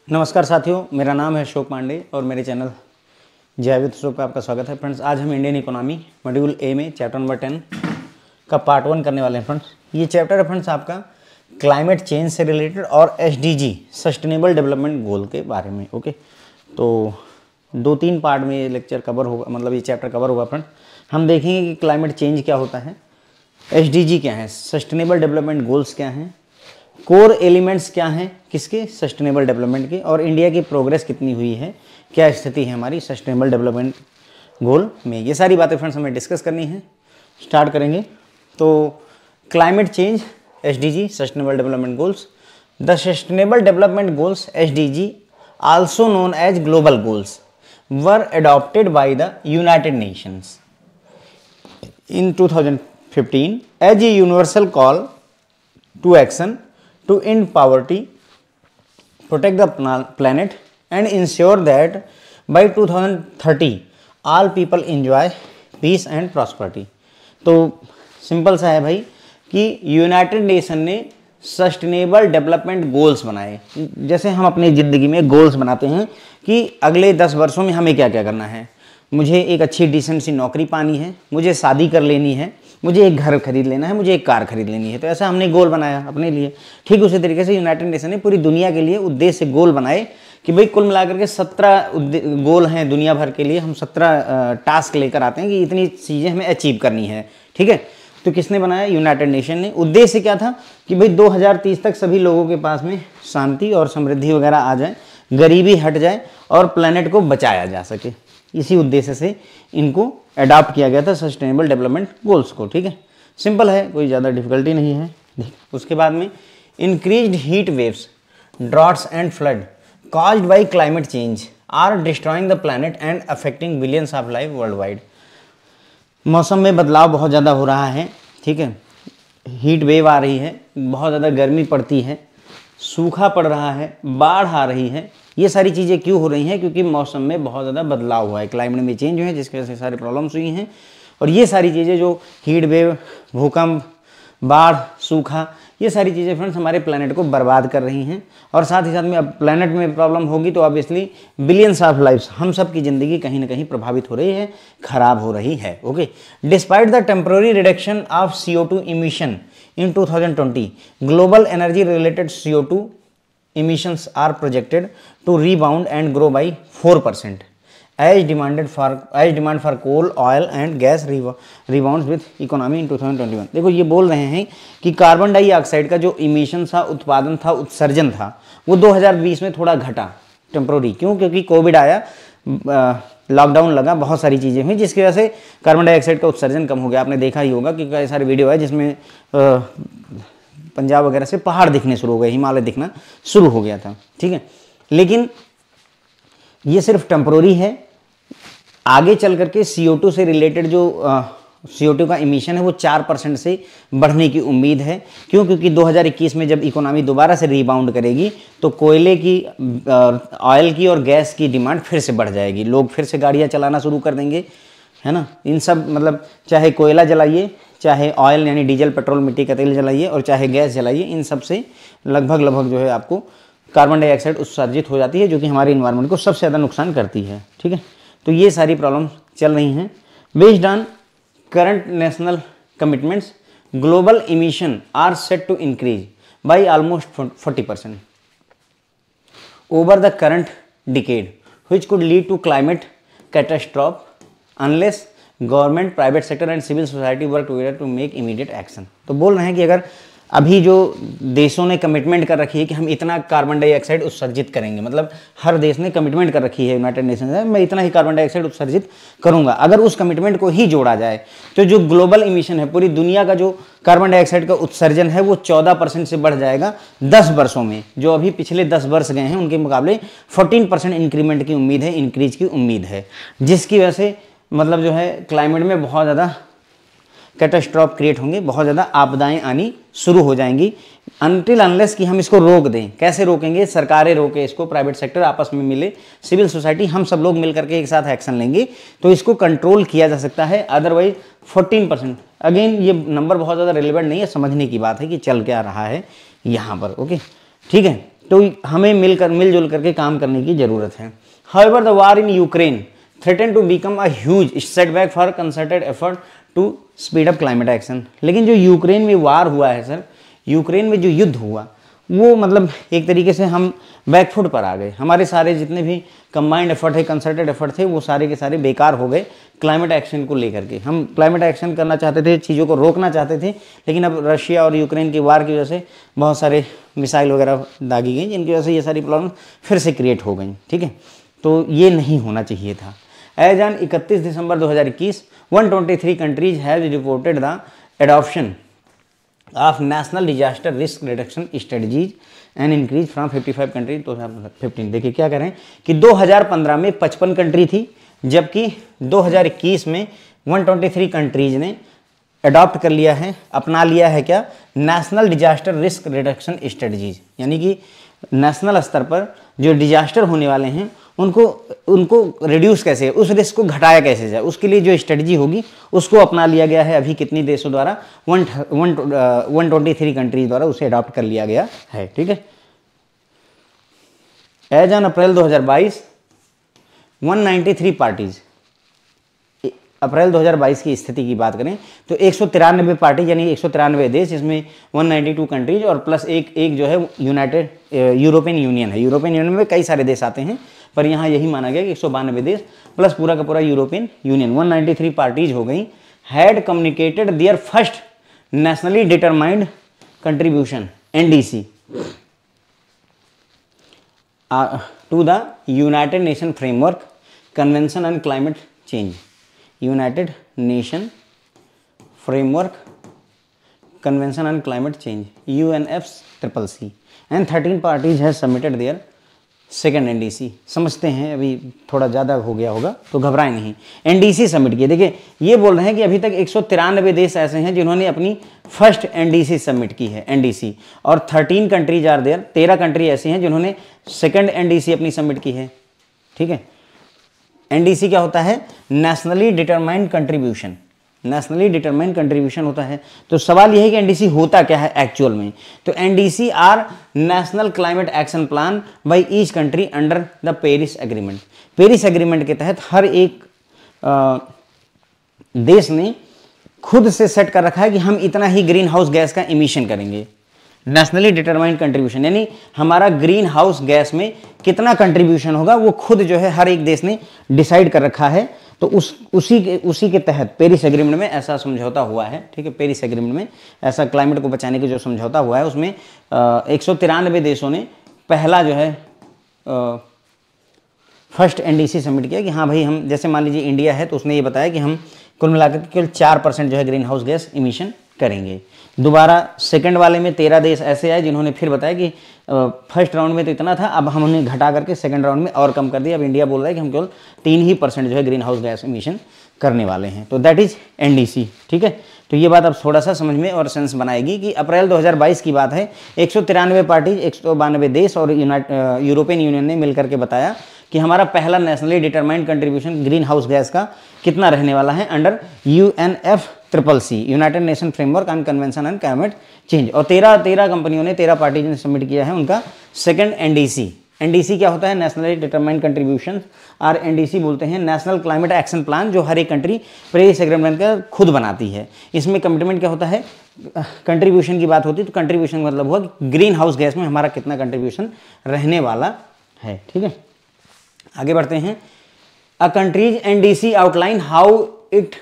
नमस्कार साथियों, मेरा नाम है अशोक पांडे और मेरे चैनल जैविक अशोक पे आपका स्वागत है। फ्रेंड्स, आज हम इंडियन इकोनॉमी मॉड्यूल ए में चैप्टर नंबर 10 का पार्ट 1 करने वाले हैं। फ्रेंड्स, ये चैप्टर है फ्रेंड्स आपका क्लाइमेट चेंज से रिलेटेड और SDG सस्टेनेबल डेवलपमेंट गोल के बारे में। ओके, तो 2-3 पार्ट में ये लेक्चर कवर होगा, मतलब ये चैप्टर कवर होगा। फ्रेंड्स, हम देखेंगे कि क्लाइमेट चेंज क्या होता है, SDG क्या है, सस्टेनेबल डेवलपमेंट गोल्स क्या हैं, कोर एलिमेंट्स क्या हैं किसके, सस्टेनेबल डेवलपमेंट के, और इंडिया की प्रोग्रेस कितनी हुई है, क्या स्थिति है हमारी सस्टेनेबल डेवलपमेंट गोल में। ये सारी बातें फ्रेंड्स हमें डिस्कस करनी है। स्टार्ट करेंगे। तो climate change, SDG sustainable development goals. The sustainable development goals SDG, also known as global goals, were adopted by the United Nations in 2015 as a universal call to action to end poverty, protect the planet and ensure that by 2030 all people enjoy peace and prosperity। तो simple सा है भाई कि United nation ने sustainable development goals बनाए। जैसे हम अपनी ज़िंदगी में गोल्स बनाते हैं कि अगले 10 वर्षों में हमें क्या क्या करना है, मुझे एक अच्छी डिसेंट सी नौकरी पानी है, मुझे शादी कर लेनी है, मुझे एक घर खरीद लेना है, मुझे एक कार खरीद लेनी है। तो ऐसा हमने गोल बनाया अपने लिए। ठीक उसी तरीके से यूनाइटेड नेशन ने पूरी दुनिया के लिए उद्देश्य गोल बनाए कि भाई कुल मिलाकर के 17 गोल हैं दुनिया भर के लिए। हम 17 टास्क लेकर आते हैं कि इतनी चीज़ें हमें अचीव करनी है। ठीक है, तो किसने बनाया, यूनाइटेड नेशन ने। उद्देश्य क्या था कि भाई 2030 तक सभी लोगों के पास में शांति और समृद्धि वगैरह आ जाए, गरीबी हट जाए और प्लेनेट को बचाया जा सके। इसी उद्देश्य से इनको अडॉप्ट किया गया था सस्टेनेबल डेवलपमेंट गोल्स को। ठीक है, सिंपल है, कोई ज़्यादा डिफिकल्टी नहीं है। उसके बाद में increased heat waves, droughts and flood caused by climate change are destroying the planet and affecting billions of life world wide. मौसम में बदलाव बहुत ज़्यादा हो रहा है। ठीक है, हीट वेव आ रही है, बहुत ज़्यादा गर्मी पड़ती है, सूखा पड़ रहा है, बाढ़ आ रही है। ये सारी चीज़ें क्यों हो रही हैं, क्योंकि मौसम में बहुत ज़्यादा बदलाव हुआ है, क्लाइमेट में चेंज हुए हैं, जिसकी वजह से सारी प्रॉब्लम्स हुई हैं। और ये सारी चीज़ें जो हीट वेव, भूकंप, बाढ़, सूखा, ये सारी चीज़ें फ्रेंड्स हमारे प्लैनेट को बर्बाद कर रही हैं। और साथ ही साथ में अब प्लैनेट में प्रॉब्लम होगी तो ऑब्वियसली बिलियंस ऑफ लाइफ्स, हम सब की ज़िंदगी कहीं ना कहीं प्रभावित हो रही है, खराब हो रही है। Okay, despite the temporary reduction of CO2 emission in 2020, global energy related CO2 emissions are projected to rebound and grow by 4% as demand for coal, oil and gas rebounds with economy in 2021। देखो, ये बोल रहे हैं कि carbon dioxide का जो emission था, उत्पादन था, उत्सर्जन था, वो 2020 में थोड़ा घटा टेम्प्रोरी। क्यों? क्योंकि कोविड आया, लॉकडाउन लगा, बहुत सारी चीज़ें हुई, जिसकी वजह से कार्बन डाइऑक्साइड का उत्सर्जन कम हो गया। आपने देखा ही होगा कि कई सारे वीडियो है जिसमें पंजाब वगैरह से पहाड़ दिखने शुरू हो गए, हिमालय दिखना शुरू हो गया था। ठीक है, लेकिन ये सिर्फ टेम्प्रोरी है। आगे चल करके CO2 से रिलेटेड जो CO2 का इमिशन है वो 4% से बढ़ने की उम्मीद है। क्यों? क्योंकि 2021 में जब इकोनॉमी दोबारा से रीबाउंड करेगी तो कोयले की, ऑयल की और गैस की डिमांड फिर से बढ़ जाएगी। लोग फिर से गाड़ियाँ चलाना शुरू कर देंगे, है ना। इन सब, मतलब चाहे कोयला जलाइए, चाहे ऑयल यानी डीजल, पेट्रोल, मिट्टी का तेल जलाइए, और चाहे गैस जलाइए, इन सब से लगभग जो है आपको कार्बन डाइऑक्साइड उत्सर्जित हो जाती है, जो कि हमारे इन्वायरमेंट को सबसे ज़्यादा नुकसान करती है। ठीक है, तो ये सारी प्रॉब्लम चल रही हैं। Based on current national commitments, global emission are set to increase by almost 40% over the current decade, which could lead to climate catastrophe unless government, private sector and civil society work together to make immediate action। तो बोल रहे हैं कि अगर अभी जो देशों ने कमिटमेंट कर रखी है कि हम इतना कार्बन डाइऑक्साइड उत्सर्जित करेंगे, मतलब हर देश ने कमिटमेंट कर रखी है यूनाइटेड नेशन से, मैं इतना ही कार्बन डाइऑक्साइड उत्सर्जित करूंगा। अगर उस कमिटमेंट को ही जोड़ा जाए तो जो ग्लोबल इमिशन है, पूरी दुनिया का जो कार्बन डाइऑक्साइड का उत्सर्जन है, वो 14% से बढ़ जाएगा 10 वर्षों में। जो अभी पिछले 10 वर्ष गए हैं उनके मुकाबले 14% इंक्रीमेंट की उम्मीद है, इंक्रीज की उम्मीद है, जिसकी वजह से मतलब जो है क्लाइमेट में बहुत ज़्यादा कैटास्ट्रॉफ क्रिएट होंगे, बहुत ज़्यादा आपदाएं आनी शुरू हो जाएंगी। अनटिल अनलेस कि हम इसको रोक दें। कैसे रोकेंगे? सरकारें रोके इसको, प्राइवेट सेक्टर आपस में मिले, सिविल सोसाइटी, हम सब लोग मिल करके एक साथ एक्शन लेंगे तो इसको कंट्रोल किया जा सकता है। अदरवाइज 14%, अगेन ये नंबर बहुत ज़्यादा रिलेवेंट नहीं है, समझने की बात है कि चल क्या रहा है यहाँ पर। ओके, ठीक है, तो हमें मिलजुल करके काम करने की ज़रूरत है। However the war in Ukraine threaten to become a huge setback for concerted effort to speed up climate action. लेकिन जो यूक्रेन में वार हुआ है सर, यूक्रेन में जो युद्ध हुआ वो मतलब एक तरीके से हम बैकफुट पर आ गए। हमारे सारे जितने भी कंबाइंड एफर्ट है, कंसर्टेड एफर्ट थे, वो सारे के सारे बेकार हो गए क्लाइमेट एक्शन को लेकर के। हम क्लाइमेट एक्शन करना चाहते थे, चीज़ों को रोकना चाहते थे, लेकिन अब रशिया और यूक्रेन की वार की वजह से बहुत सारे मिसाइल वगैरह दागी गई, जिनकी वजह से ये सारी प्रॉब्लम फिर से क्रिएट हो गई। ठीक है, तो ये नहीं होना चाहिए था। As on 31 December 2021 123 countries have reported the adoption of national disaster risk reduction strategies and increase from 55 country 2015। देखिए क्या कह रहे हैं कि 2015 में 55 कंट्री थी, जबकि 2021 में 123 कंट्रीज ने अडॉप्ट कर लिया है, अपना लिया है क्या, national disaster risk reduction strategies. यानी कि नेशनल स्तर पर जो डिजास्टर होने वाले हैं उनको रिड्यूस कैसे, उस रिस्क को घटाया कैसे जाए, उसके लिए जो स्ट्रेटजी होगी उसको अपना लिया गया है। अभी कितनी देशों द्वारा 123 कंट्रीज द्वारा उसे अडॉप्ट कर लिया गया है। ठीक है, एज ऑन अप्रैल 2022 193 पार्टीज, अप्रैल 2022 की स्थिति की बात करें तो 193 पार्टी यानी 193 देश, इसमें 192 कंट्रीज और प्लस एक जो है यूनाइटेड यूरोपियन यूनियन है। यूरोपियन यूनियन में कई सारे देश आते हैं, पर यहाँ यही माना गया कि 192 देश प्लस पूरा का पूरा यूरोपियन यूनियन 193 पार्टीज हो गई। Had communicated their first nationally determined contribution NDC to the United Nation framework convention on climate change, United Nation framework convention on climate change UNFCCC and 13 parties has submitted their second NDC। समझते हैं, अभी थोड़ा ज़्यादा हो गया होगा तो घबराएं नहीं। NDC सबमिट किए। देखिए ये बोल रहे हैं कि अभी तक 193 देश ऐसे हैं जिन्होंने अपनी फर्स्ट NDC सबमिट की है NDC, और 13 कंट्रीज आर देयर, 13 कंट्री ऐसी हैं जिन्होंने सेकेंड NDC अपनी सबमिट की है। ठीक है, NDC क्या होता है, nationally determined contribution, nationally determined contribution होता है। तो सवाल यह है कि NDC होता क्या है एक्चुअल में। तो NDC are national climate action plan by each country under the Paris agreement. Paris agreement के तहत हर एक देश ने खुद से सेट कर रखा है कि हम इतना ही ग्रीन हाउस गैस का इमिशन करेंगे। नेशनली डिटरमाइंड कंट्रीब्यूशन यानी हमारा ग्रीन हाउस गैस में कितना कंट्रीब्यूशन होगा वो खुद जो है हर एक देश ने डिसाइड कर रखा है। तो उसी के तहत पेरिस एग्रीमेंट में ऐसा समझौता हुआ है। ठीक है, पेरिस एग्रीमेंट में ऐसा क्लाइमेट को बचाने के जो समझौता हुआ है उसमें 193 देशों ने पहला जो है फर्स्ट NDC सबमिट किया कि हाँ भाई हम, जैसे मान लीजिए इंडिया है तो उसने ये बताया कि हम कुल मिलाकर केवल 4% जो है ग्रीन हाउस गैस इमिशन करेंगे। दोबारा सेकंड वाले में 13 देश ऐसे आए जिन्होंने फिर बताया कि फर्स्ट राउंड में तो इतना था, अब हमने घटा करके सेकंड राउंड में और कम कर दिया। अब इंडिया बोल रहा है कि हम केवल 3% जो है ग्रीन हाउस गैस इमिशन करने वाले हैं। तो दैट इज NDC। ठीक है, तो ये बात अब थोड़ा सा समझ में और सेंस बनाएगी कि अप्रैल 2022 की बात है। 193 पार्टी, 192 देश और यूरोपियन यूनियन ने मिलकर के बताया कि हमारा पहला nationally determined contribution green house gas का कितना रहने वाला है under UNFCCC, United Nation framework on convention on climate change. और 13 कंपनियों ने, 13 पार्टीज ने सबमिट किया है उनका सेकंड NDC। NDC क्या होता है, नेशनली डिटरमाइंड कंट्रीब्यूशन, और NDC बोलते हैं नेशनल क्लाइमेट एक्शन प्लान, जो हर एक कंट्री पेरिस एग्रीमेंट का खुद बनाती है। इसमें कमिटमेंट क्या होता है, कंट्रीब्यूशन की बात होती है तो कंट्रीब्यूशन का मतलब हुआ कि ग्रीन हाउस गैस में हमारा कितना कंट्रीब्यूशन रहने वाला है। ठीक है, आगे बढ़ते हैं। A country's NDC outline how it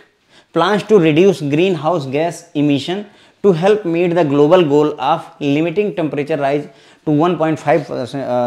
plans to reduce greenhouse gas emission to help meet the global goal of limiting temperature rise to 1.5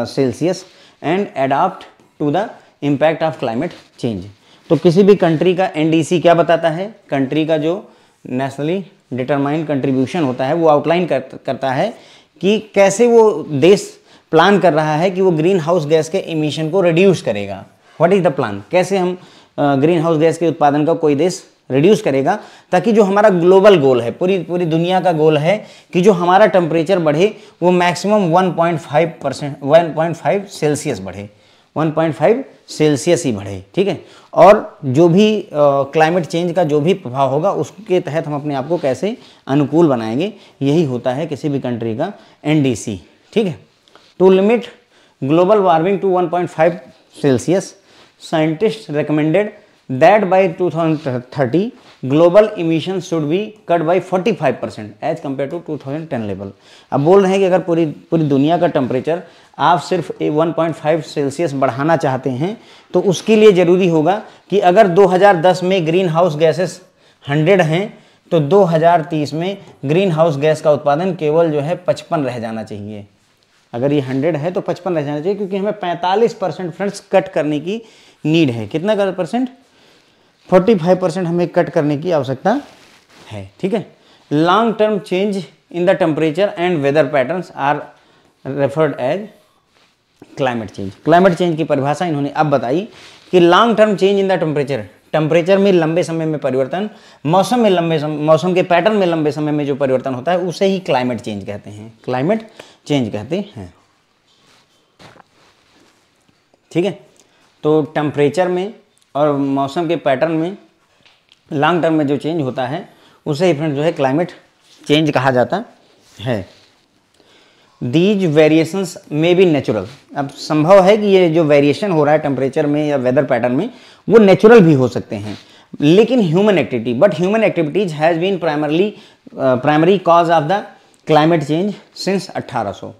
Celsius and adapt to the impact of climate change। तो किसी भी country का NDC क्या बताता है, country का जो nationally determined contribution होता है वो आउटलाइन करता है कि कैसे वो देश प्लान कर रहा है कि वो ग्रीन हाउस गैस के इमिशन को रिड्यूस करेगा। व्हाट इज द प्लान, कैसे हम ग्रीन हाउस गैस के उत्पादन का कोई देश रिड्यूस करेगा, ताकि जो हमारा ग्लोबल गोल है, पूरी दुनिया का गोल है कि जो हमारा टेम्परेचर बढ़े वो मैक्सिमम 1.5 सेल्सियस बढ़े, 1.5 सेल्सियस ही बढ़े। ठीक है, और जो भी क्लाइमेट चेंज का जो भी प्रभाव होगा उसके तहत हम अपने आप को कैसे अनुकूल बनाएंगे, यही होता है किसी भी कंट्री का NDC। ठीक है, to limit global warming to 1.5 Celsius, scientist recommended that by 2030 global emissions should be cut by 45% as compared to 2010 level. अब बोल रहे हैं कि अगर पूरी दुनिया का टेम्परेचर आप सिर्फ 1.5 सेल्सियस बढ़ाना चाहते हैं तो उसके लिए ज़रूरी होगा कि अगर 2010 में ग्रीन हाउस गैसेस 100 हैं तो 2030 में ग्रीन हाउस गैस का उत्पादन केवल जो है 55 रह जाना चाहिए। अगर ये 100 है तो 55 रह जाना चाहिए, क्योंकि हमें 45% फ्रेंड्स कट करने की नीड है। कितना कर परसेंट? 45% हमें कट करने की आवश्यकता है। ठीक है। Long term change in the temperature and weather patterns are referred as climate change. Climate change की परिभाषा इन्होंने अब बताई कि long term change in the temperature में लंबे समय में परिवर्तन, मौसम के पैटर्न में लंबे समय में जो परिवर्तन होता है उसे ही क्लाइमेट चेंज कहते हैं। क्लाइमेट चेंज कहते हैं। ठीक है। तो टेम्परेचर में और मौसम के पैटर्न में लॉन्ग टर्म में जो चेंज होता है उसे ही फ्रेंड जो है क्लाइमेट चेंज कहा जाता है। दीज वेरिएशंस में बी नेचुरल। अब संभव है कि ये जो वेरिएशन हो रहा है टेम्परेचर में या वेदर पैटर्न में वो नेचुरल भी हो सकते हैं, लेकिन human activities has been primary cause of the climate change since 1800,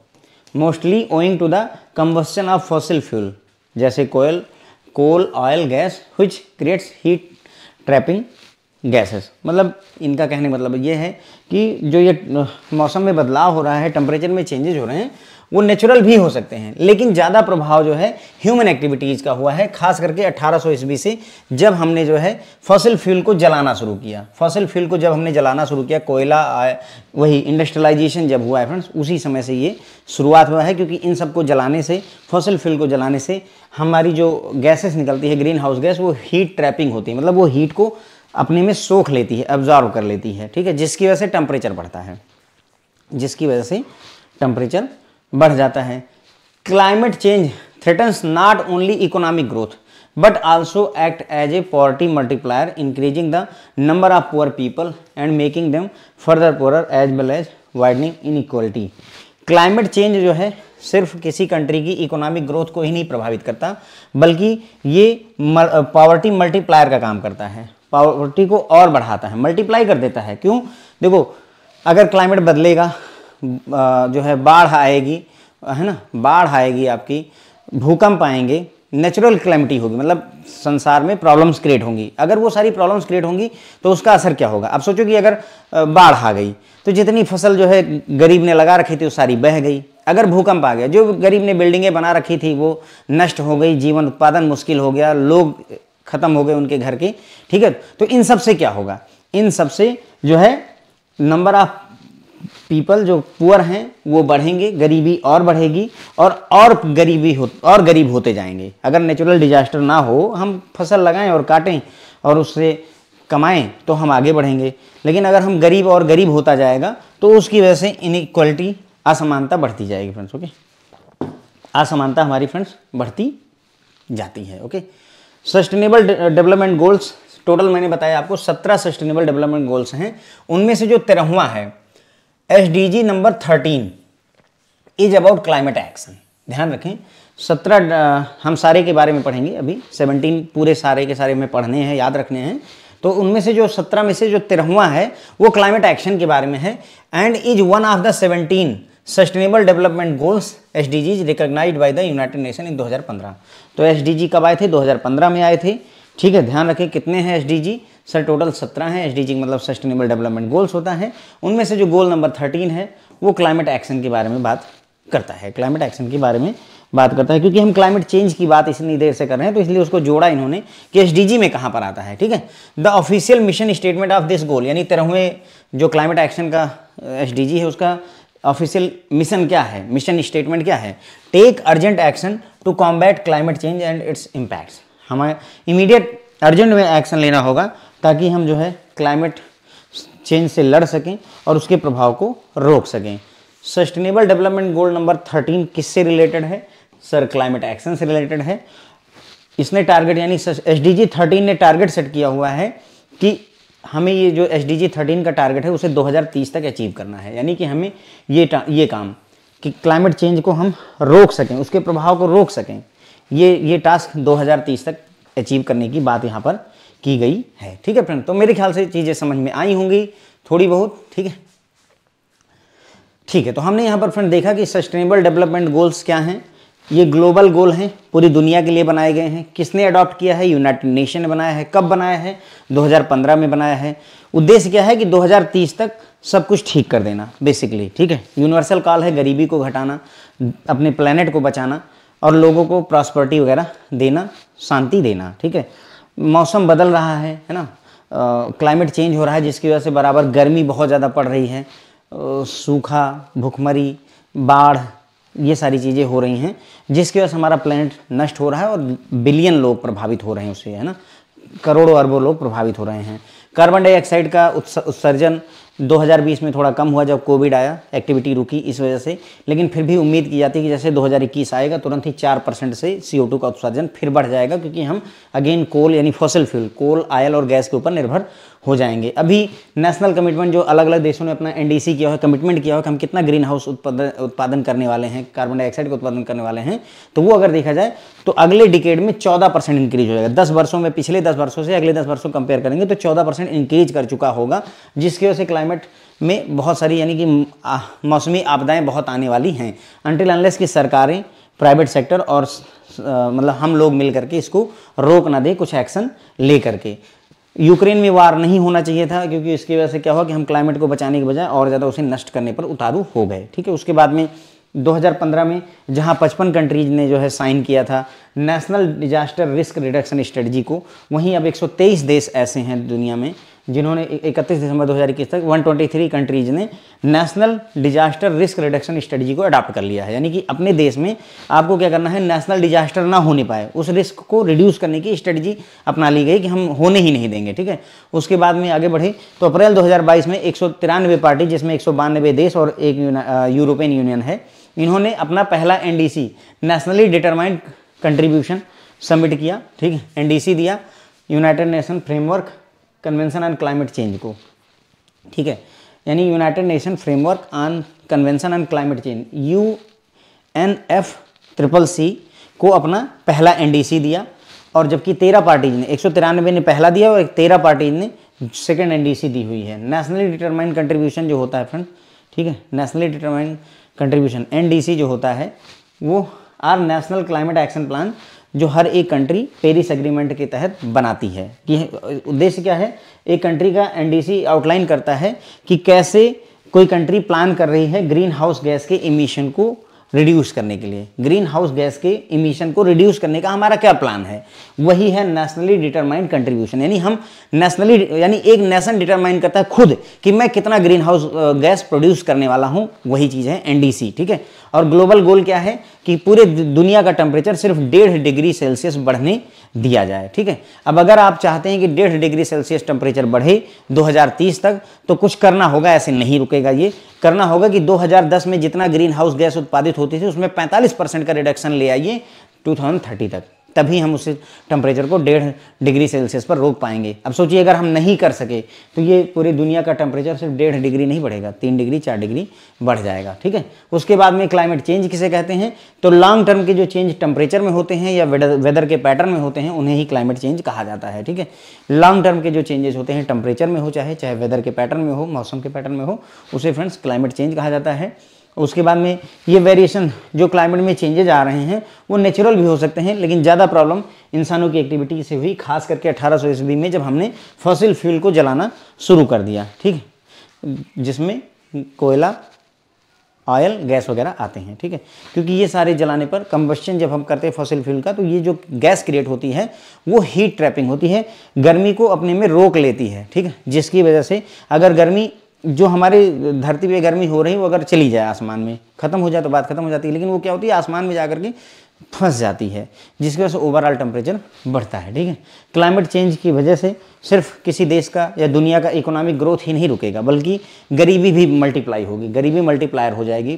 mostly owing to the combustion of fossil fuel जैसे coal oil gas which creates heat trapping gases. मतलब इनका कहने का मतलब ये है कि जो ये मौसम में बदलाव हो रहा है, टेम्परेचर में चेंजेस हो रहे हैं, वो नेचुरल भी हो सकते हैं, लेकिन ज़्यादा प्रभाव जो है ह्यूमन एक्टिविटीज़ का हुआ है, खास करके 1800 ईस्वी से जब हमने जो है फॉसिल फ्यूल को जलाना शुरू किया। फॉसिल फ्यूल को जब हमने जलाना शुरू किया, कोयला वही इंडस्ट्रियलाइजेशन जब हुआ है फ्रेंड्स, उसी समय से ये शुरुआत हुआ है, क्योंकि इन सबको जलाने से, फॉसिल फ्यूल को जलाने से हमारी जो गैसेस निकलती है ग्रीन हाउस गैस, वो हीट ट्रैपिंग होती है, मतलब वो हीट को अपने में सोख लेती है, एब्जॉर्व कर लेती है। ठीक है। जिसकी वजह से टेम्परेचर बढ़ता है, जिसकी वजह से टेम्परेचर बढ़ जाता है। Climate change threatens not only economic growth but also act as a poverty multiplier, increasing the number of poor people and making them further poorer as well as widening inequality. Climate change जो है सिर्फ किसी country की economic growth को ही नहीं प्रभावित करता, बल्कि ये पॉवर्टी मल्टीप्लायर का काम करता है, पॉवर्टी को और बढ़ाता है, मल्टीप्लाई कर देता है। क्यों? देखो, अगर क्लाइमेट बदलेगा, जो है बाढ़ आएगी, है ना, बाढ़ आएगी, आपकी भूकंप आएंगे, नेचुरल क्लैमिटी होगी, मतलब संसार में प्रॉब्लम्स क्रिएट होंगी। अगर वो सारी प्रॉब्लम्स क्रिएट होंगी तो उसका असर क्या होगा? अब सोचो कि अगर बाढ़ आ गई तो जितनी फसल जो है गरीब ने लगा रखी थी वो सारी बह गई। अगर भूकंप आ गया, जो गरीब ने बिल्डिंगें बना रखी थी वो नष्ट हो गई, जीवन उत्पादन मुश्किल हो गया, लोग खत्म हो गए उनके घर के। ठीक है। तो इन सब से क्या होगा? इन सब से जो है नंबर ऑफ पीपल जो पुअर हैं वो बढ़ेंगे, गरीबी और बढ़ेगी, और गरीब होते जाएंगे। अगर नेचुरल डिजास्टर ना हो, हम फसल लगाएं और काटें और उससे कमाएं तो हम आगे बढ़ेंगे, लेकिन अगर हम गरीब होता जाएगा तो उसकी वजह से इनइक्वालिटी, असमानता बढ़ती जाएगी फ्रेंड्स। ओके, असमानता हमारी फ्रेंड्स बढ़ती जाती है। Okay. Sustainable development goals, total मैंने बताया आपको 17 सस्टेनेबल डेवलपमेंट गोल्स हैं, उनमें से जो 13वां है SDG number 13 is about climate action. ध्यान रखें, 17 हम सारे के बारे में पढ़ेंगे, अभी 17 पूरे सारे के सारे में पढ़ने हैं, याद रखने हैं। तो उनमें से जो 17 में से जो 13वां है वो क्लाइमेट एक्शन के बारे में है, and is one of the 17 sustainable development goals SDGs recognised by the United Nation in 2015। तो SDG कब आए थे? 2015 में आए थे। ठीक है। ध्यान रखें कितने हैं SDG? सर टोटल 17 हैं। SDG मतलब सस्टेनेबल डेवलपमेंट गोल्स होता है। उनमें से जो गोल नंबर 13 है वो क्लाइमेट एक्शन के बारे में बात करता है, क्लाइमेट एक्शन के बारे में बात करता है, क्योंकि हम क्लाइमेट चेंज की बात इतनी देर से कर रहे हैं तो इसलिए उसको जोड़ा इन्होंने कि SDG में कहाँ पर आता है। ठीक है। The official mission statement of this goal, यानी 13वें जो क्लाइमेट एक्शन का SDG है उसका ऑफिशियल मिशन क्या है, मिशन स्टेटमेंट क्या है? Take urgent action to combat climate change and its impacts. हमें इमीडिएट अर्जेंट में एक्शन लेना होगा ताकि हम जो है क्लाइमेट चेंज से लड़ सकें और उसके प्रभाव को रोक सकें। सस्टेनेबल डेवलपमेंट गोल नंबर 13 किससे रिलेटेड है? सर क्लाइमेट एक्शन से रिलेटेड है। इसने टारगेट, यानी SDG 13 ने टारगेट सेट किया हुआ है कि हमें ये जो SDG 13 का टारगेट है उसे 2030 तक अचीव करना है, यानी कि हमें ये काम कि क्लाइमेट चेंज को हम रोक सकें, उसके प्रभाव को रोक सकें। ये टास्क 2030 तक अचीव करने की बात यहाँ पर की गई है। ठीक है फ्रेंड, तो मेरे ख्याल से चीज़ें समझ में आई होंगी थोड़ी बहुत। ठीक है, तो हमने यहाँ पर फ्रेंड देखा कि सस्टेनेबल डेवलपमेंट गोल्स क्या हैं। ये ग्लोबल गोल हैं, पूरी दुनिया के लिए बनाए गए हैं। किसने अडॉप्ट किया है? यूनाइटेड नेशन ने बनाया है। कब बनाया है? 2015 में बनाया है। उद्देश्य क्या है कि 2030 तक सब कुछ ठीक कर देना बेसिकली। ठीक है, यूनिवर्सल कॉल है गरीबी को घटाना, अपने प्लेनेट को बचाना और लोगों को प्रॉस्पेरिटी वगैरह देना, शांति देना। ठीक है, मौसम बदल रहा है ना, क्लाइमेट चेंज हो रहा है जिसकी वजह से बराबर गर्मी बहुत ज़्यादा पड़ रही है, सूखा, भुखमरी, बाढ़, ये सारी चीज़ें हो रही हैं जिसकी वजह से हमारा प्लेनेट नष्ट हो रहा है और बिलियन लोग प्रभावित हो रहे हैं उससे, है ना, करोड़ों अरबों लोग प्रभावित हो रहे हैं। कार्बन डाइऑक्साइड का उत्सर्जन 2020 में थोड़ा कम हुआ जब कोविड आया, एक्टिविटी रुकी इस वजह से, लेकिन फिर भी उम्मीद की जाती है कि जैसे 2021 आएगा तुरंत ही 4% से CO2 का उत्सर्जन फिर बढ़ जाएगा, क्योंकि हम अगेन कोल यानी फॉसिल फ्यूल, कोल, ऑयल और गैस के ऊपर निर्भर हो जाएंगे। अभी नेशनल कमिटमेंट जो अलग अलग देशों ने अपना NDC किया है, कमिटमेंट किया है कि हम कितना ग्रीन हाउस उत्पादन करने वाले हैं, कार्बन डाइऑक्साइड का उत्पादन करने वाले हैं, तो वो अगर देखा जाए तो अगले डिकेड में 14% इंक्रीज हो जाएगा। 10 वर्षों में, पिछले 10 वर्षों से अगले 10 वर्षों कंपेयर करेंगे तो 14% इंक्रीज कर चुका होगा, जिसकी वजह से क्लाइमेट में बहुत सारी यानी कि मौसमी आपदाएं बहुत आने वाली हैं। अनटिल अनलेस की सरकारें, प्राइवेट सेक्टर और मतलब हम लोग मिल करके इसको रोक ना दें, कुछ एक्शन ले करके। यूक्रेन में वार नहीं होना चाहिए था, क्योंकि इसकी वजह से क्या हुआ कि हम क्लाइमेट को बचाने के बजाय और ज़्यादा उसे नष्ट करने पर उतारू हो गए। ठीक है, उसके बाद में 2015 में जहां 55 कंट्रीज ने जो है साइन किया था national disaster risk reduction strategy को, वहीं अब 123 देश ऐसे हैं दुनिया में जिन्होंने 31 दिसंबर 2021 तक 123 कंट्रीज ने national disaster risk reduction strategy को अडॉप्ट कर लिया है। यानी कि अपने देश में आपको क्या करना है, नेशनल डिजास्टर ना होने पाए उस रिस्क को रिड्यूस करने की स्ट्रेटजी अपना ली गई कि हम होने ही नहीं देंगे। ठीक है, उसके बाद में आगे बढ़े तो अप्रैल 2022 में 193 पार्टी, जिसमें 192 देश और एक यूरोपियन यूनियन है, इन्होंने अपना पहला NDC nationally determined contribution submit किया। ठीक है, NDC दिया United Nation framework convention on climate change को। ठीक है, यानी United Nation framework on convention on climate change UNFCCC को अपना पहला NDC दिया, और जबकि 13 पार्टीज ने, 193 ने पहला दिया और 13 पार्टीज ने सेकेंड NDC दी हुई है। नेशनली डिटरमाइंड कंट्रीब्यूशन जो होता है फ्रेंड, ठीक है, नेशनली डिटरमाइंड कंट्रीब्यूशन NDC जो होता है वो are national climate action plan, जो हर एक कंट्री पेरिस एग्रीमेंट के तहत बनाती है। कि उद्देश्य क्या है, एक कंट्री का NDC आउटलाइन करता है कि कैसे कोई कंट्री प्लान कर रही है ग्रीन हाउस गैस के इमिशन को रिड्यूस करने के लिए। ग्रीन हाउस गैस के इमिशन को रिड्यूस करने का हमारा क्या प्लान है, वही है नेशनली डिटरमाइंड कंट्रीब्यूशन। यानी हम नेशनली, यानी एक नेशन डिटरमाइन करता है खुद कि मैं कितना ग्रीन हाउस गैस प्रोड्यूस करने वाला हूं, वही चीज़ है NDC। ठीक है, और ग्लोबल गोल क्या है कि पूरे दुनिया का टेम्परेचर सिर्फ 1.5 डिग्री सेल्सियस बढ़ने दिया जाए। ठीक है, अब अगर आप चाहते हैं कि 1.5 डिग्री सेल्सियस टेम्परेचर बढ़े 2030 तक, तो कुछ करना होगा, ऐसे नहीं रुकेगा। ये करना होगा कि 2010 में जितना ग्रीन हाउस गैस उत्पादित होती थी उसमें 45% का रिडक्शन ले आइए 2030 तक, तभी हम उस टेम्परेचर को 1.5 डिग्री सेल्सियस पर रोक पाएंगे। अब सोचिए अगर हम नहीं कर सके तो ये पूरी दुनिया का टेम्परेचर सिर्फ 1.5 डिग्री नहीं बढ़ेगा, 3 डिग्री 4 डिग्री बढ़ जाएगा। ठीक है, उसके बाद में क्लाइमेट चेंज किसे कहते हैं, तो लॉन्ग टर्म के जो चेंज टेम्परेचर में होते हैं या वेदर के पैटर्न में होते हैं उन्हें ही क्लाइमेट चेंज कहा जाता है। ठीक है, लॉन्ग टर्म के जो चेंजेस होते हैं टेम्परेचर में हो, चाहे वेदर के पैटर्न में हो, मौसम के पैटर्न में हो, उसे फ्रेंड्स क्लाइमेट चेंज कहा जाता है। उसके बाद में ये वेरिएशन जो क्लाइमेट में चेंजेज आ रहे हैं वो नेचुरल भी हो सकते हैं, लेकिन ज़्यादा प्रॉब्लम इंसानों की एक्टिविटी से हुई, खास करके 1800 ईस्वी में जब हमने फॉसिल फ्यूल को जलाना शुरू कर दिया। ठीक है, जिसमें कोयला, ऑयल, गैस वगैरह आते हैं। ठीक है, क्योंकि ये सारे जलाने पर, कंबस्शन जब हम करते हैं फॉसिल फ्यूल का, तो ये जो गैस क्रिएट होती है वो हीट ट्रैपिंग होती है, गर्मी को अपने में रोक लेती है। ठीक है, जिसकी वजह से अगर गर्मी, जो हमारे धरती पे गर्मी हो रही है वो अगर चली जाए आसमान में, खत्म हो जाए तो बात खत्म हो जाती है, लेकिन वो क्या होती है आसमान में जाकर के फंस जाती है, जिसकी वजह से ओवरऑल टेम्परेचर बढ़ता है। ठीक है, क्लाइमेट चेंज की वजह से सिर्फ किसी देश का या दुनिया का इकोनॉमिक ग्रोथ ही नहीं रुकेगा, बल्कि गरीबी भी मल्टीप्लाई होगी, गरीबी मल्टीप्लायर हो जाएगी,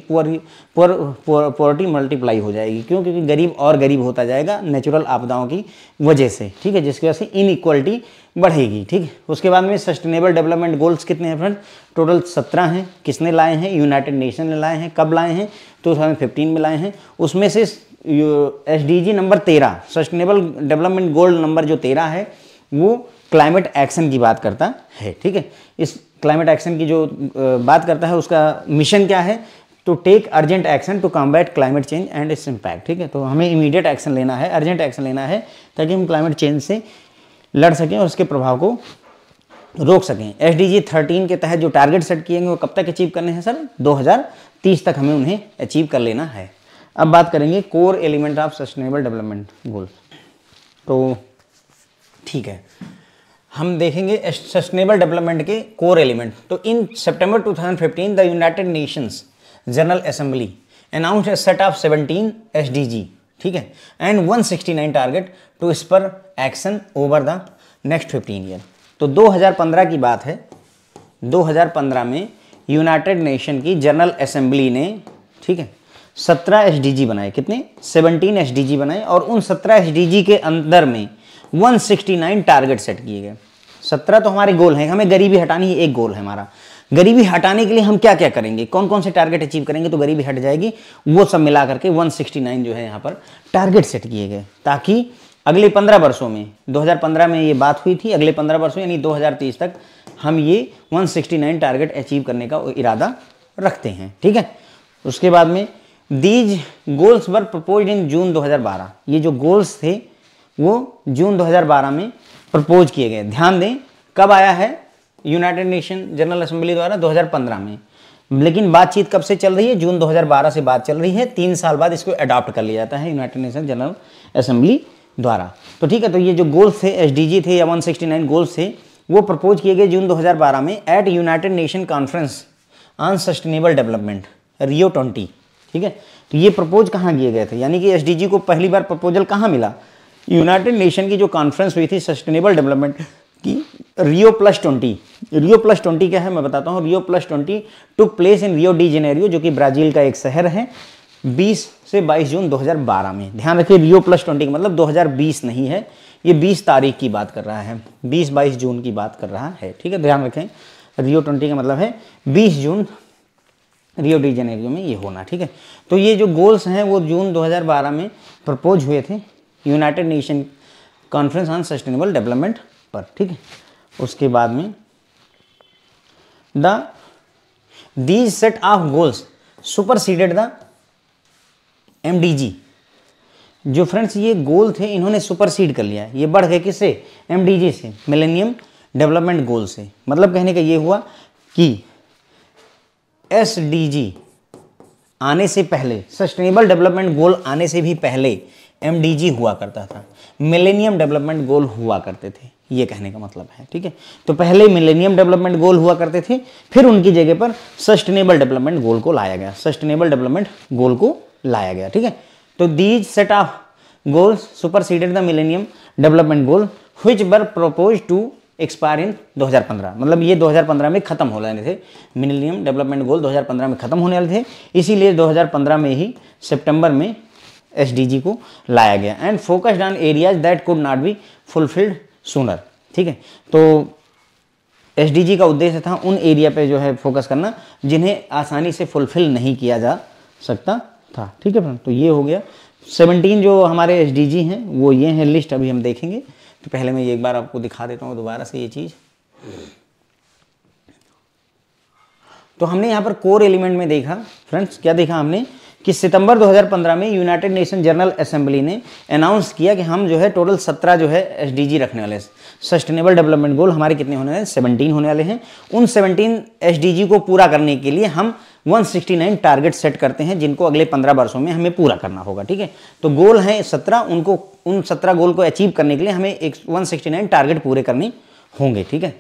पॉवर्टी मल्टीप्लाई हो जाएगी। क्यों? क्योंकि गरीब और गरीब होता जाएगा नेचुरल आपदाओं की वजह से। ठीक है, जिसकी वजह से इनइक्वालिटी बढ़ेगी। ठीक है, उसके बाद में सस्टेनेबल डेवलपमेंट गोल्स कितने हैं फ्रेंड? टोटल 17 हैं। किसने लाए हैं? यूनाइटेड नेशन ने लाए हैं। कब लाए हैं? 2015 में लाए हैं। उसमें से SDG number 13, sustainable development goal number जो 13 है, वो क्लाइमेट एक्शन की बात करता है। ठीक है, इस क्लाइमेट एक्शन की जो बात करता है, उसका मिशन क्या है? To take urgent action to combat climate change and its impact. ठीक है, तो हमें इमीडिएट एक्शन लेना है, अर्जेंट एक्शन लेना है, ताकि हम क्लाइमेट चेंज से लड़ सकें और उसके प्रभाव को रोक सकें। SDG 13 के तहत जो टारगेट सेट किए हैं वो कब तक अचीव करने हैं सर? 2030 तक हमें उन्हें अचीव कर लेना है। अब बात करेंगे core element of sustainable development goal. तो ठीक है, हम देखेंगे सस्टेनेबल डेवलपमेंट के कोर एलिमेंट। तो in September 2015 the United Nations General Assembly announced a set of 17 SDG। ठीक है, and 169 target to spur action over the next 15 year. तो 2015 की बात है। 2015 में यूनाइटेड नेशन की जनरल असेंबली ने, ठीक है, 17 SDG बनाए। कितने? 17 SDG बनाए, और उन 17 SDG के अंदर में 169 टारगेट सेट किए गए। 17 तो हमारे गोल हैं, हमें गरीबी हटानी ही एक गोल है हमारा। गरीबी हटाने के लिए हम क्या क्या करेंगे, कौन कौन से टारगेट अचीव करेंगे तो गरीबी हट जाएगी, वो सब मिला करके 169 जो है यहाँ पर टारगेट सेट किए गए, ताकि अगले 15 वर्षों में, 2015 में ये बात हुई थी, अगले 15 वर्षों यानी 2030 तक हम ये 169 टारगेट अचीव करने का इरादा रखते हैं। ठीक है, उसके बाद में these goals were proposed in June 2012। ये जो गोल्स थे वो जून 2012 में प्रपोज किए गए। ध्यान दें, कब आया है यूनाइटेड नेशन जनरल असेंबली द्वारा? 2015 में। लेकिन बातचीत कब से चल रही है? जून 2012 से बात चल रही है। 3 साल बाद इसको अडॉप्ट कर लिया जाता है यूनाइटेड नेशन जनरल असेंबली द्वारा। तो ठीक है, तो ये जो गोल्स थे, SDG थे या 169 गोल्स थे, वो प्रपोज किए गए जून 2012 में at United Nation conference on sustainable development, Rio 20। ठीक है, तो ये प्रपोज कहाँ किए गए थे? यानी कि SDG को पहली बार प्रपोजल कहाँ मिला? यूनाइटेड नेशन की जो कॉन्फ्रेंस हुई थी सस्टेनेबल डेवलपमेंट की, रियो +20। रियो +20 क्या है मैं बताता हूँ। रियो +20 took place in Rio de Janeiro, जो कि ब्राज़ील का एक शहर है, 20 से 22 जून 2012 में। ध्यान रखिए, रियो +20 का मतलब 2020 नहीं है, ये 20 तारीख की बात कर रहा है, 20-22 जून की बात कर रहा है। ठीक है, ध्यान रखें, रियो 20 का मतलब है 20 जून रियो डी जेनेरियो में ये होना। ठीक है, तो ये जो गोल्स हैं वो जून 2012 में प्रपोज हुए थे United Nation conference on sustainable development पर। ठीक है, उसके बाद में these set of goals superseded the MDG। जो फ्रेंड्स ये गोल थे, इन्होंने सुपरसीड कर लिया, ये बढ़ गए किससे? MDG से, मिलेनियम डेवलपमेंट गोल से। मतलब कहने का ये हुआ कि SDG आने से पहले, सस्टेनेबल डेवलपमेंट गोल आने से भी पहले MDG हुआ करता था, मिलेनियम डेवलपमेंट गोल हुआ करते थे, ये कहने का मतलब है। ठीक है, तो पहले मिलेनियम डेवलपमेंट गोल हुआ करते थे, फिर उनकी जगह पर सस्टेनेबल डेवलपमेंट गोल को लाया गया, सस्टेनेबल डेवलपमेंट गोल को लाया गया। ठीक है, तो these set of goals superseded the Millennium Development Goal which were proposed to expire in 2015। मतलब ये 2015 में खत्म होने वाले थे, मिलेनियम डेवलपमेंट गोल 2015 में खत्म होने वाले थे, इसीलिए 2015 में ही सितंबर में SDG को लाया गया। And focused on areas that could not be fulfilled sooner. ठीक है, तो SDG का उद्देश्य था उन एरिया पे जो है फोकस करना जिन्हें आसानी से फुलफिल नहीं किया जा सकता था। ठीक है फ्रेंड, तो ये हो गया 17 जो हमारे SDG हैं वो ये हैं, लिस्ट अभी हम देखेंगे। तो पहले मैं ये एक बार आपको दिखा देता हूँ दोबारा से ये चीज़। तो हमने यहाँ पर कोर एलिमेंट में देखा फ्रेंड्स, क्या देखा हमने कि सितंबर 2015 में यूनाइटेड नेशन जनरल असेंबली ने अनाउंस किया कि हम जो है टोटल 17 जो है SDG रखने वाले हैं। सस्टेनेबल डेवलपमेंट गोल हमारे कितने होने वाले हैं? 17 होने वाले हैं। उन 17 SDG को पूरा करने के लिए हम 169 टारगेट सेट करते हैं, जिनको अगले 15 वर्षों में हमें पूरा करना होगा। ठीक है, तो गोल हैं 17, उनको उन 17 गोल को अचीव करने के लिए हमें 169 टारगेट पूरे करने होंगे। ठीक है,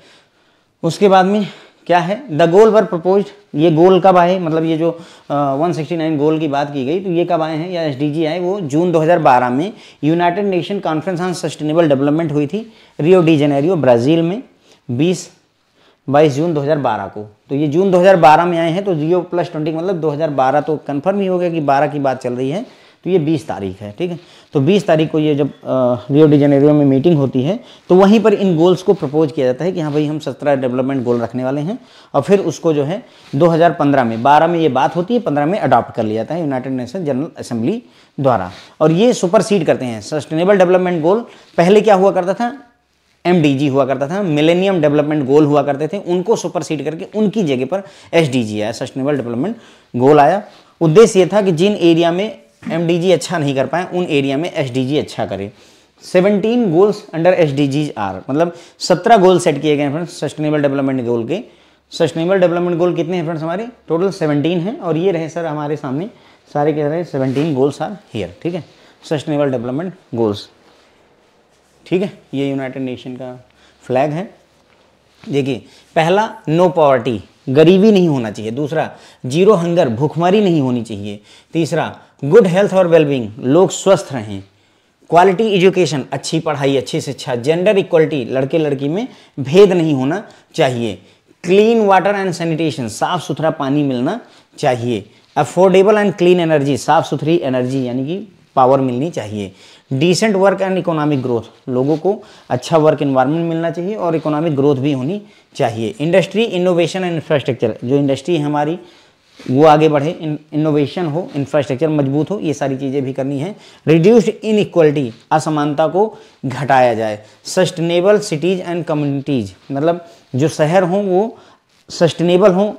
उसके बाद में क्या है, द गोल वर प्रपोज्ड, ये गोल कब आए, मतलब ये जो 169 गोल की बात की गई तो ये कब आए हैं या एसडीजी आए, वो जून 2012 में United Nation conference on sustainable development हुई थी रियो डी जेनेरियो ब्राज़ील में 22 जून 2012 को। तो ये जून 2012 में आए हैं, तो रियो +20 मतलब 2012 तो कन्फर्म ही हो गया कि 12 की बात चल रही है, तो ये 20 तारीख है, ठीक है। तो 20 तारीख को ये जब रियो डी जेनेरियो में मीटिंग होती है तो वहीं पर इन गोल्स को प्रपोज किया जाता है कि हाँ भाई हम 17 डेवलपमेंट गोल रखने वाले हैं, और फिर उसको जो है 2015 में, 12 में ये बात होती है, 15 में अडॉप्ट कर लिया जाता है यूनाइटेड नेशन जनरल असेंबली द्वारा, और ये सुपरसीड करते हैं सस्टेनेबल डेवलपमेंट गोल। पहले क्या हुआ करता था, MDG हुआ करता था, मिलेनियम डेवलपमेंट गोल हुआ करते थे, उनको सुपरसीड करके उनकी जगह पर SDG आया, सस्टेनेबल डेवलपमेंट गोल आया। उद्देश्य ये था कि जिन एरिया में MDG अच्छा नहीं कर पाए उन एरिया में SDG अच्छा करे। 17 गोल्स अंडर SDGs आर, मतलब 17 गोल सेट किए गए हैं फ्रेंड्स सस्टेनेबल डेवलपमेंट गोल के। सस्टेनेबल डेवलपमेंट गोल कितने हैं फ्रेंड्स, हमारे टोटल 17 हैं, और ये रहे सर हमारे सामने सारे कह रहे हैं 17 गोल्स आर हियर, ठीक है, सस्टेनेबल डेवलपमेंट गोल्स, ठीक है। ये यूनाइटेड नेशन का फ्लैग है। देखिए, पहला नो पॉवर्टी, गरीबी नहीं होना चाहिए। दूसरा जीरो हंगर, भूखमरी नहीं होनी चाहिए। तीसरा गुड हेल्थ और वेलबींग, लोग स्वस्थ रहें। क्वालिटी एजुकेशन, अच्छी पढ़ाई, अच्छी शिक्षा। जेंडर इक्वलिटी, लड़के लड़की में भेद नहीं होना चाहिए। क्लीन वाटर एंड सैनिटेशन, साफ सुथरा पानी मिलना चाहिए। अफोर्डेबल एंड क्लीन एनर्जी, साफ सुथरी एनर्जी यानी कि पावर मिलनी चाहिए। Decent work and economic growth, लोगों को अच्छा वर्क एनवायरनमेंट मिलना चाहिए और इकोनॉमिक ग्रोथ भी होनी चाहिए। इंडस्ट्री, इनोवेशन एंड इंफ्रास्ट्रक्चर, जो इंडस्ट्री है हमारी वो आगे बढ़े, इनोवेशन हो, इंफ्रास्ट्रक्चर मजबूत हो, ये सारी चीज़ें भी करनी है। रिड्यूस्ड इनइक्वलिटी, असमानता को घटाया जाए। सस्टेनेबल सिटीज़ एंड कम्युनिटीज़, मतलब जो शहर हों वो सस्टेनेबल हों,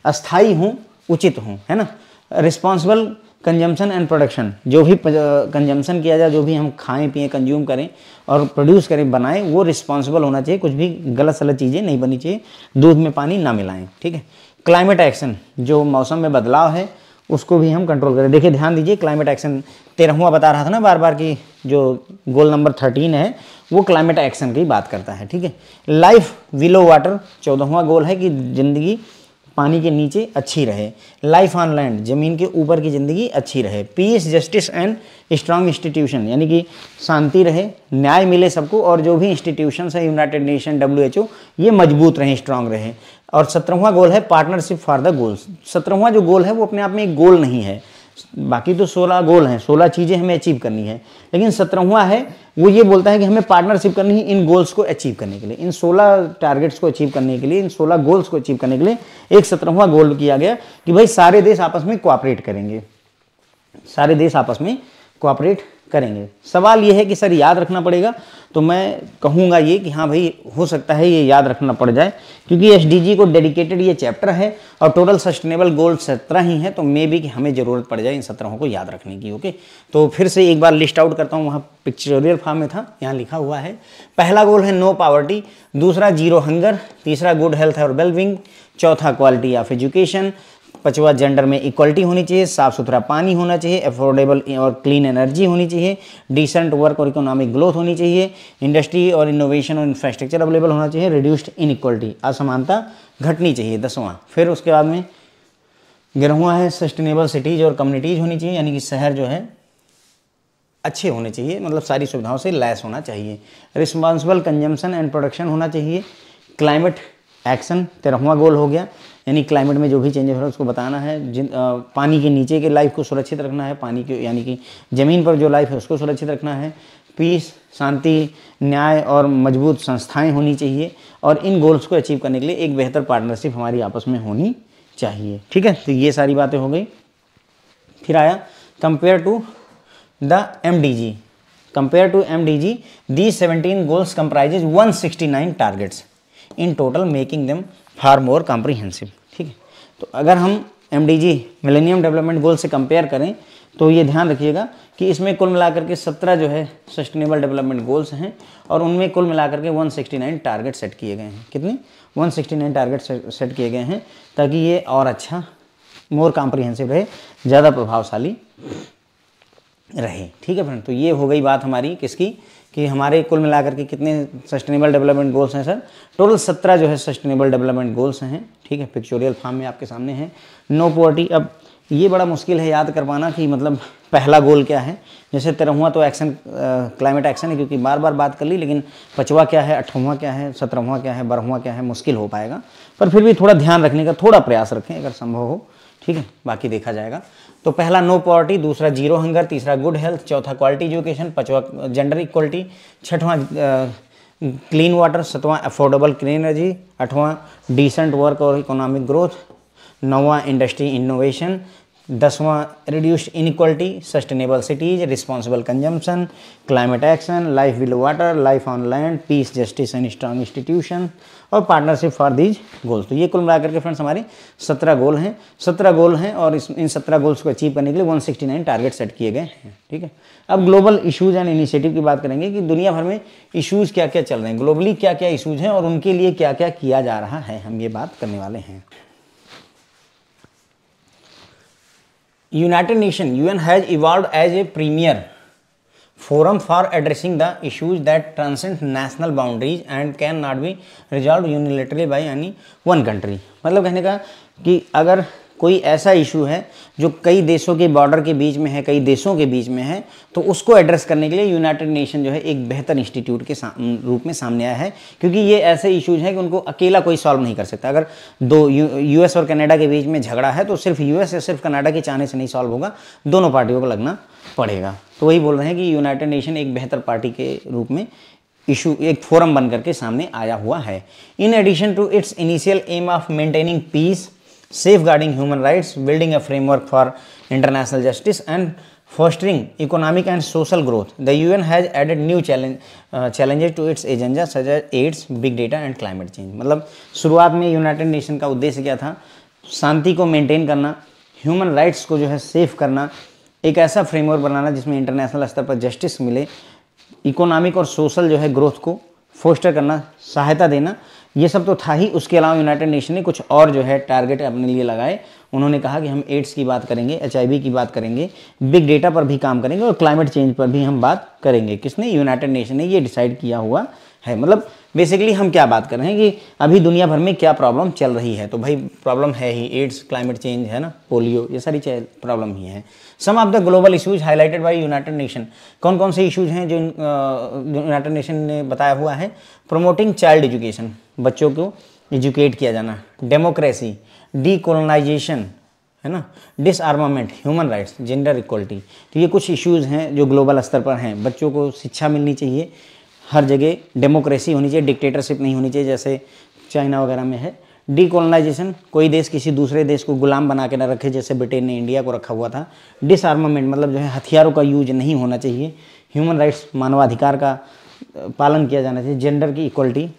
अस्थाई हों, उचित हों, है ना। रिस्पॉन्सिबल कंजम्पशन एंड प्रोडक्शन, जो भी कंजम्पशन किया जाए, जो भी हम खाएं पिएं, कंज्यूम करें और प्रोड्यूस करें, बनाएं, वो रिस्पॉन्सिबल होना चाहिए, कुछ भी गलत सलत चीज़ें नहीं बनी चाहिए, दूध में पानी ना मिलाएं, ठीक है। क्लाइमेट एक्शन, जो मौसम में बदलाव है उसको भी हम कंट्रोल करें। देखिए ध्यान दीजिए, क्लाइमेट एक्शन 13वां बता रहा था ना बार बार कि जो गोल नंबर 13 है वो क्लाइमेट एक्शन की बात करता है, ठीक है। लाइफ बिलो वाटर 14वां गोल है कि ज़िंदगी पानी के नीचे अच्छी रहे। लाइफ ऑन लैंड, ज़मीन के ऊपर की ज़िंदगी अच्छी रहे। Peace, justice and strong institution, यानी कि शांति रहे, न्याय मिले सबको, और जो भी इंस्टीट्यूशंस है यूनाइटेड नेशन, WHO, ये मजबूत रहें, स्ट्रांग रहे। और 17वां गोल है पार्टनरशिप फॉर द गोल्स। 17वां जो गोल है वो अपने आप में एक गोल नहीं है, बाकी तो 16 गोल हैं, 16 चीज़ें हमें अचीव करनी है, लेकिन 17वां है वो ये बोलता है कि हमें पार्टनरशिप करनी है इन गोल्स को अचीव करने के लिए, इन 16 टारगेट्स को अचीव करने के लिए, इन 16 गोल्स को अचीव करने के लिए एक 17वां गोल किया गया कि भाई सारे देश आपस में कोऑपरेट करेंगे, सारे देश आपस में कोऑपरेट करेंगे। सवाल ये है कि सर याद रखना पड़ेगा, तो मैं कहूँगा ये कि हाँ भाई हो सकता है ये याद रखना पड़ जाए, क्योंकि SDG को डेडिकेटेड ये चैप्टर है और टोटल सस्टेनेबल गोल 17 ही हैं, तो मे भी कि हमें ज़रूरत पड़ जाए इन 17 को याद रखने की। ओके, तो फिर से एक बार लिस्ट आउट करता हूँ, वहाँ पिक्चोरियल फॉर्म में था, यहाँ लिखा हुआ है। पहला गोल है नो पॉवर्टी, दूसरा जीरो हंगर, तीसरा गुड हेल्थ और वेलबींग, चौथा क्वालिटी ऑफ एजुकेशन, पांचवा जेंडर में इक्वलिटी होनी चाहिए, साफ सुथरा पानी होना चाहिए, अफोर्डेबल और क्लीन एनर्जी होनी चाहिए, डिसेंट वर्क और इकोनॉमिक ग्रोथ होनी चाहिए, इंडस्ट्री और इनोवेशन और इंफ्रास्ट्रक्चर अवेलेबल होना चाहिए, रिड्यूस्ड इनइक्वलिटी, असमानता घटनी चाहिए 10वां। फिर उसके बाद में 11वां है सस्टेनेबल सिटीज़ और कम्युनिटीज़ होनी चाहिए, यानी कि शहर जो है अच्छे होने चाहिए, मतलब सारी सुविधाओं से लैस होना चाहिए। रिस्पॉन्सिबल कंजम्पशन एंड प्रोडक्शन होना चाहिए। क्लाइमेट एक्शन 13वां गोल हो गया, यानी क्लाइमेट में जो भी चेंजेस हो रहा है उसको बताना है। पानी के नीचे के लाइफ को सुरक्षित रखना है, पानी के यानी कि ज़मीन पर जो लाइफ है उसको सुरक्षित रखना है। पीस, शांति, न्याय और मजबूत संस्थाएं होनी चाहिए, और इन गोल्स को अचीव करने के लिए एक बेहतर पार्टनरशिप हमारी आपस में होनी चाहिए, ठीक है। तो ये सारी बातें हो गई। फिर आया compare to the MDG, compare to MDG these 17 goals comprises 169 targets in total, making them far more comprehensive, ठीक है। तो अगर हम MDG मिलेनियम डेवलपमेंट गोल से कंपेयर करें तो ये ध्यान रखिएगा कि इसमें कुल मिलाकर के 17 जो है सस्टेनेबल डेवलपमेंट गोल्स हैं, और उनमें कुल मिलाकर के 169 टारगेट सेट किए गए हैं। कितने? 169 टारगेट सेट किए गए हैं, ताकि ये और अच्छा मोर कॉम्प्रीहेंसिव रहे, ज़्यादा प्रभावशाली रहे। ठीक है फ्रेंड, तो ये हो गई बात हमारी किसकी, कि हमारे कुल मिलाकर के कितने सस्टेनेबल डेवलपमेंट गोल्स हैं सर, टोटल 17 जो है सस्टेनेबल डेवलपमेंट गोल्स हैं। ठीक है, पिक्चोरियल फॉर्म में आपके सामने है। नो पॉवर्टी, अब ये बड़ा मुश्किल है याद कर पाना कि मतलब पहला गोल क्या है। जैसे 13वां तो एक्शन, क्लाइमेट एक्शन है, क्योंकि बार बार बात कर ली, लेकिन 5वां क्या है, 8वां क्या है, 17वां क्या है, 12वां क्या है, मुश्किल हो पाएगा, पर फिर भी थोड़ा ध्यान रखने का थोड़ा प्रयास रखें अगर संभव हो। ठीक है, बाकी देखा जाएगा। तो पहला नो पॉवर्टी, दूसरा जीरो हंगर, तीसरा गुड हेल्थ, चौथा क्वालिटी एजुकेशन, 5वां जेंडर इक्वलिटी, 6वां क्लीन वाटर, 7वां अफोर्डेबल क्लीन एनर्जी, 8वां डिसेंट वर्क और इकोनॉमिक ग्रोथ, 9वां इंडस्ट्री इनोवेशन, 10वां reduced inequality, sustainable cities, responsible consumption, climate action, life below water, life on land, peace, justice and strong institution और partnership for these goals. तो ये कुल मिलाकर के फ्रेंड्स हमारे 17 गोल हैं। 17 गोल हैं और इन 17 गोल्स को अचीव करने के लिए 169 टारगेट सेट किए गए हैं। ठीक है, अब ग्लोबल इशूज़ एंड इनिशिएटिव की बात करेंगे कि दुनिया भर में इशूज़ क्या क्या चल रहे हैं, ग्लोबली क्या क्या इशूज़ हैं और उनके लिए क्या क्या किया जा रहा है, हम ये बात करने वाले हैं। United Nations (UN) has evolved as a premier forum for addressing the issues that transcend national boundaries and cannot be resolved unilaterally by any one country। मतलब कहने का कि अगर कोई ऐसा इशू है जो कई देशों के बॉर्डर के बीच में है, कई देशों के बीच में है, तो उसको एड्रेस करने के लिए यूनाइटेड नेशन जो है एक बेहतर इंस्टीट्यूट के रूप में सामने आया है, क्योंकि ये ऐसे इश्यूज हैं कि उनको अकेला कोई सॉल्व नहीं कर सकता। अगर दो यूएस और कनाडा के बीच में झगड़ा है तो सिर्फ यूएस या सिर्फ कनाडा के चाहने से नहीं सॉल्व होगा, दोनों पार्टियों को लगना पड़ेगा। तो वही बोल रहे हैं कि यूनाइटेड नेशन एक बेहतर पार्टी के रूप में इशू, एक फोरम बन करके सामने आया हुआ है। In addition to its initial aim of maintaining peace, safeguarding human rights, building a framework for international justice and fostering economic and social growth, the UN has added new challenges to its agenda such as AIDS, big data and climate change। मतलब शुरुआत में United nation का उद्देश्य क्या था, शांति को maintain करना, human rights को जो है सेफ करना, एक ऐसा फ्रेमवर्क बनाना जिसमें इंटरनेशनल स्तर पर जस्टिस मिले, इकोनॉमिक और सोशल जो है ग्रोथ को फोस्टर करना, सहायता देना, ये सब तो था ही। उसके अलावा यूनाइटेड नेशन ने कुछ और जो है टारगेट अपने लिए लगाए। उन्होंने कहा कि हम एड्स की बात करेंगे, HIV की बात करेंगे, बिग डेटा पर भी काम करेंगे और क्लाइमेट चेंज पर भी हम बात करेंगे। किसने? यूनाइटेड नेशन ने ये डिसाइड किया हुआ है। मतलब बेसिकली हम क्या बात कर रहे हैं कि अभी दुनिया भर में क्या प्रॉब्लम चल रही है, तो भाई प्रॉब्लम है ही एड्स, क्लाइमेट चेंज है ना, पोलियो, ये सारी प्रॉब्लम ही है। Some of the global issues highlighted by United Nation, कौन कौन से इशूज हैं जो यूनाइटेड नेशन ने बताया हुआ है? प्रमोटिंग चाइल्ड एजुकेशन, बच्चों को एजुकेट किया जाना, डेमोक्रेसी, डीकोलोनाइजेशन, है ना, डिसआर्मामेंट, ह्यूमन राइट्स, जेंडर इक्वलिटी। तो ये कुछ इश्यूज़ हैं जो ग्लोबल स्तर पर हैं। बच्चों को शिक्षा मिलनी चाहिए, हर जगह डेमोक्रेसी होनी चाहिए, डिक्टेटरशिप नहीं होनी चाहिए जैसे चाइना वगैरह में है। डीकोलोनाइजेशन, कोई देश किसी दूसरे देश को गुलाम बना के न रखे जैसे ब्रिटेन ने इंडिया को रखा हुआ था। डिसआर्मामेंट मतलब जो है हथियारों का यूज नहीं होना चाहिए। ह्यूमन राइट्स, मानवाधिकार का पालन किया जाना चाहिए। जेंडर की इक्वलिटी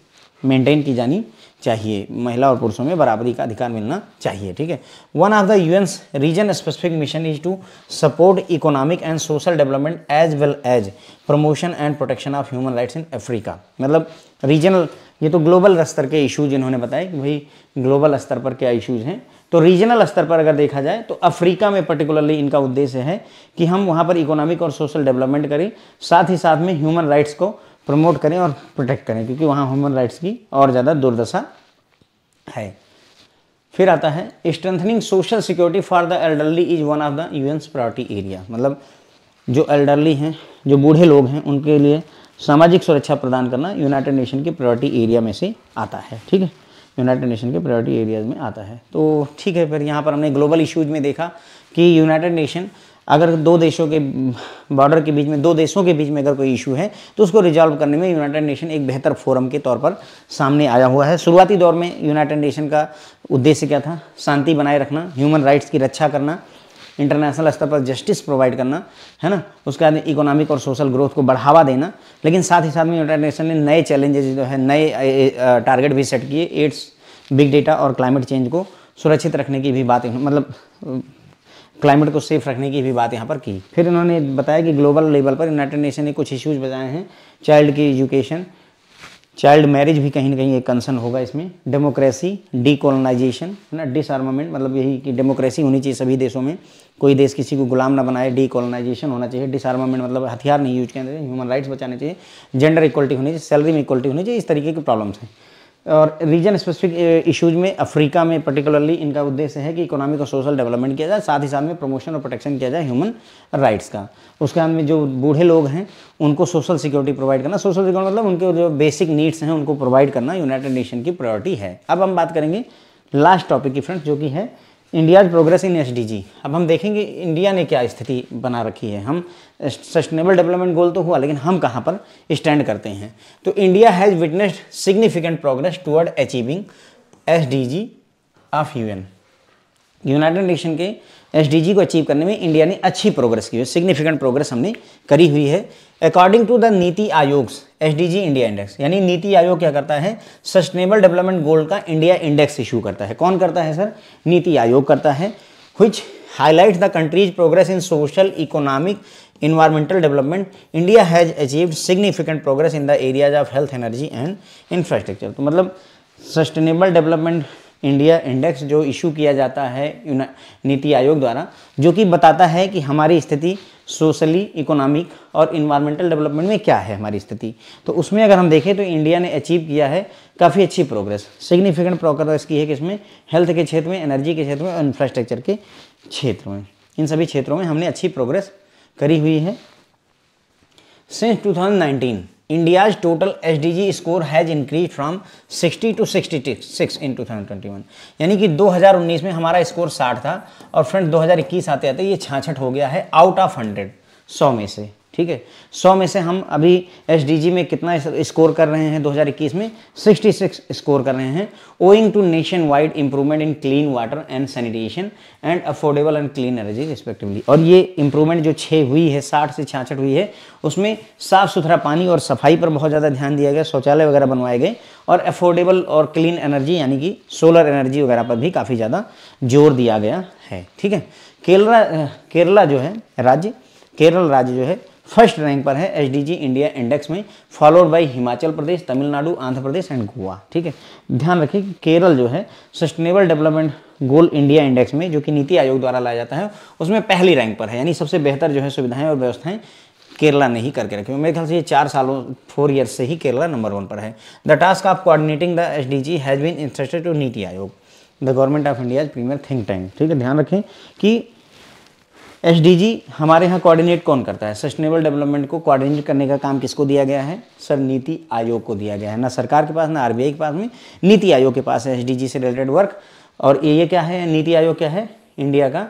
मेंटेन की जानी चाहिए, महिला और पुरुषों में बराबरी का अधिकार मिलना चाहिए। ठीक है। One of the UN's region specific mission is to support economic and social development as well as promotion and protection of human rights in Africa. मतलब रीजनल, ये तो ग्लोबल स्तर के इशूज इन्होंने बताए कि भाई ग्लोबल स्तर पर क्या इशूज हैं। तो रीजनल स्तर पर अगर देखा जाए तो अफ्रीका में पर्टिकुलरली इनका उद्देश्य है कि हम वहाँ पर इकोनॉमिक और सोशल डेवलपमेंट करें, साथ ही साथ में ह्यूमन राइट्स को प्रमोट करें और प्रोटेक्ट करें, क्योंकि वहाँ ह्यूमन राइट्स की और ज़्यादा दुर्दशा है। फिर आता है strengthening social security for the elderly is one of the UN's priority area. मतलब जो एल्डरली हैं, जो बूढ़े लोग हैं, उनके लिए सामाजिक सुरक्षा प्रदान करना यूनाइटेड नेशन के प्रायोरिटी एरिया में से आता है। ठीक है, यूनाइटेड नेशन के प्रायोरिटी एरियाज में आता है। तो ठीक है, फिर यहाँ पर हमने ग्लोबल इश्यूज में देखा कि यूनाइटेड नेशन अगर दो देशों के बॉर्डर के बीच में, दो देशों के बीच में अगर कोई इशू है तो उसको रिजॉल्व करने में यूनाइटेड नेशन एक बेहतर फोरम के तौर पर सामने आया हुआ है। शुरुआती दौर में यूनाइटेड नेशन का उद्देश्य क्या था? शांति बनाए रखना, ह्यूमन राइट्स की रक्षा करना, इंटरनेशनल स्तर पर जस्टिस प्रोवाइड करना, है ना, उसके बाद इकोनॉमिक और सोशल ग्रोथ को बढ़ावा देना। लेकिन साथ ही साथ में यूनाइटेड नेशन ने नए चैलेंजेस जो है, नए टारगेट भी सेट किए। एड्स, बिग डेटा और क्लाइमेट चेंज को सुरक्षित रखने की भी बात, मतलब क्लाइमेट को सेफ रखने की भी बात यहाँ पर की। फिर इन्होंने बताया कि ग्लोबल लेवल पर यूनाइटेड नेशन ने कुछ इश्यूज बताए हैं, चाइल्ड की एजुकेशन, चाइल्ड मैरिज भी कहीं ना कहीं एक कंसर्न होगा इसमें। डेमोक्रेसी, डीकोलोनाइजेशन है ना, डिसआर्मामेंट, मतलब यही कि डेमोक्रेसी होनी चाहिए सभी देशों में, कोई देश किसी को गुलाम ना बनाए, डीकोलोनाइजेशन होना चाहिए, डिसआर्मामेंट मतलब हथियार नहीं यूज करने चाहिए, ह्यूमन राइट्स बचाने चाहिए, जेंडर इक्वलिटी होनी चाहिए, सैलरी में इक्वलिटी होनी चाहिए, इस तरीके के प्रॉब्लम्स हैं। और रीजन स्पेसिफिक इश्यूज में अफ्रीका में पर्टिकुलरली इनका उद्देश्य है कि इकोनॉमिक और सोशल डेवलपमेंट किया जाए, साथ ही साथ में प्रमोशन और प्रोटेक्शन किया जाए ह्यूमन राइट्स का। उसके बाद में जो बूढ़े लोग हैं उनको सोशल सिक्योरिटी प्रोवाइड करना, सोशल सिक्योरिटी मतलब उनके जो बेसिक नीड्स हैं उनको प्रोवाइड करना यूनाइटेड नेशन की प्रायोरिटी है। अब हम बात करेंगे लास्ट टॉपिक की फ्रेंड्स, जो कि है इंडियाज प्रोग्रेस इन एसडीजी। अब हम देखेंगे इंडिया ने क्या स्थिति बना रखी है। हम सस्टेनेबल डेवलपमेंट गोल तो हुआ, लेकिन हम कहाँ पर स्टैंड करते हैं। तो India has witnessed significant progress toward achieving SDG of UN. United nation के एसडीजी को अचीव करने में इंडिया ने अच्छी प्रोग्रेस की है, सिग्निफिकेंट प्रोग्रेस हमने करी हुई है। अकॉर्डिंग टू द नीति आयोग्स एसडीजी इंडिया इंडेक्स, यानी नीति आयोग क्या करता है, सस्टेनेबल डेवलपमेंट गोल का इंडिया इंडेक्स इशू करता है। कौन करता है सर? नीति आयोग करता है। Which highlights the countries progress in social, economic, environmental development. India has achieved significant progress in the areas of health, energy and infrastructure. तो मतलब सस्टेनेबल डेवलपमेंट इंडिया इंडेक्स जो इशू किया जाता है नीति आयोग द्वारा, जो कि बताता है कि हमारी स्थिति सोशली, इकोनॉमिक और इन्वायरमेंटल डेवलपमेंट में क्या है हमारी स्थिति। तो उसमें अगर हम देखें तो इंडिया ने अचीव किया है काफ़ी अच्छी प्रोग्रेस, सिग्निफिकेंट प्रोग्रेस की है किसमें, हेल्थ के क्षेत्र में, एनर्जी के क्षेत्र में और इंफ्रास्ट्रक्चर के क्षेत्र में। इन सभी क्षेत्रों में हमने अच्छी प्रोग्रेस करी हुई है। Since 2019 India's total SDG score has increase from 60 to 66 in 2021, यानी कि 2019 में हमारा स्कोर 60 था और फ्रेंड 2021 आते आते ये 66 हो गया है आउट ऑफ 100, 100 में से। ठीक है, 100 में से हम अभी एसडीजी में कितना स्कोर कर रहे हैं 2021 में, 66 स्कोर कर रहे हैं। Owing to nationwide improvement in clean water and sanitation and affordable and clean energy respectively. और ये इंप्रूवमेंट जो 6 हुई है, 60 से 66 हुई है, उसमें साफ़ सुथरा पानी और सफाई पर बहुत ज़्यादा ध्यान दिया गया, शौचालय वगैरह बनवाए गए, और अफोर्डेबल और क्लीन एनर्जी यानी कि सोलर एनर्जी वगैरह पर भी काफ़ी ज़्यादा जोर दिया गया है। ठीक है, केरला जो है राज्य, केरल राज्य जो है फर्स्ट रैंक पर है एसडीजी इंडिया इंडेक्स में, followed by Himachal Pradesh, Tamil Nadu, Andhra Pradesh and Goa. ठीक है, ध्यान रखिए कि केरल जो है सस्टेनेबल डेवलपमेंट गोल इंडिया इंडेक्स में, जो कि नीति आयोग द्वारा लाया जाता है, उसमें पहली रैंक पर है, यानी सबसे बेहतर जो है सुविधाएं और व्यवस्थाएं केरला ने ही करके रखी। मेरे ख्याल से ये 4 ईयर्स से ही केरला नंबर 1 पर है। The task of coordinating the SDG has been instructed to Niti Aayog, the Government of India premier think tank. ठीक है, ध्यान रखें कि एसडीजी हमारे यहाँ कोऑर्डिनेट कौन करता है, सस्टेनेबल डेवलपमेंट को कोऑर्डिनेट करने का काम किसको दिया गया है सर? नीति आयोग को दिया गया है। ना सरकार के पास, ना आरबीआई के पास में, नीति आयोग के पास है एसडीजी से रिलेटेड वर्क। और ये क्या है, नीति आयोग क्या है? इंडिया का